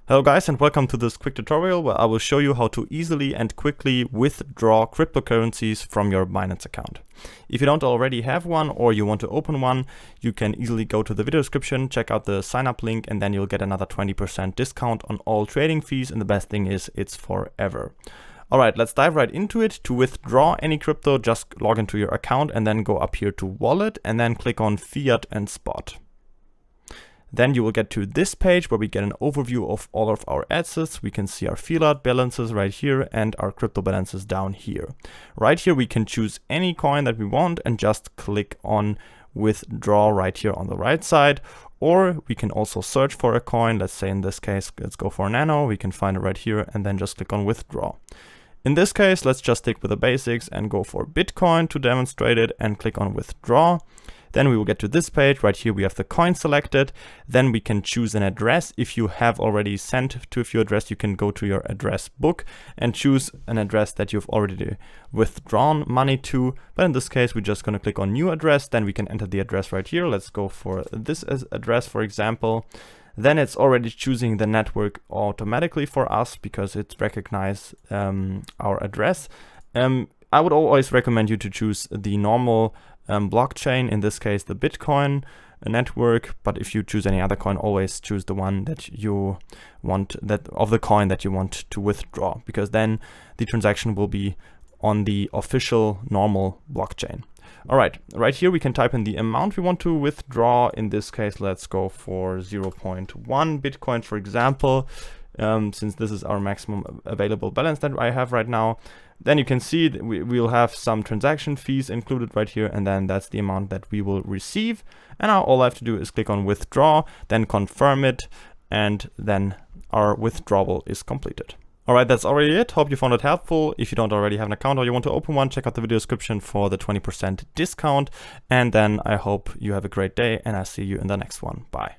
Hello guys, and welcome to this quick tutorial where I will show you how to easily and quickly withdraw cryptocurrencies from your Binance account. If you don't already have one or you want to open one, you can easily go to the video description, check out the sign up link, and then you'll get another 20% discount on all trading fees, and the best thing is it's forever. Alright, let's dive right into it. To withdraw any crypto, just log into your account and then go up here to Wallet and then click on Fiat and Spot. Then you will get to this page where we get an overview of all of our assets. We can see our fiat balances right here and our crypto balances down here. Right here we can choose any coin that we want and just click on withdraw right here on the right side. Or we can also search for a coin. Let's say in this case, let's go for Nano. We can find it right here and then just click on withdraw. In this case, let's just stick with the basics and go for Bitcoin to demonstrate it and click on withdraw. Then we will get to this page. Right here we have the coin selected. Then we can choose an address. If you have already sent to a few address, you can go to your address book and choose an address that you've already withdrawn money to. But in this case, we're just going to click on new address. Then we can enter the address right here. Let's go for this address, for example. Then it's already choosing the network automatically for us because it recognizes our address. I would always recommend you to choose the normal blockchain, in this case the Bitcoin network, but if you choose any other coin, always choose the one that you want, that of the coin that you want to withdraw, because then the transaction will be on the official normal blockchain. Alright, right here we can type in the amount we want to withdraw. In this case, let's go for 0.1 Bitcoin, for example, since this is our maximum available balance that I have right now. Then you can see that we'll have some transaction fees included right here, and then that's the amount that we will receive. And now all I have to do is click on withdraw, then confirm it, and then our withdrawal is completed. Alright, that's already it. Hope you found it helpful. If you don't already have an account or you want to open one, check out the video description for the 20% discount. And then I hope you have a great day, and I'll see you in the next one. Bye.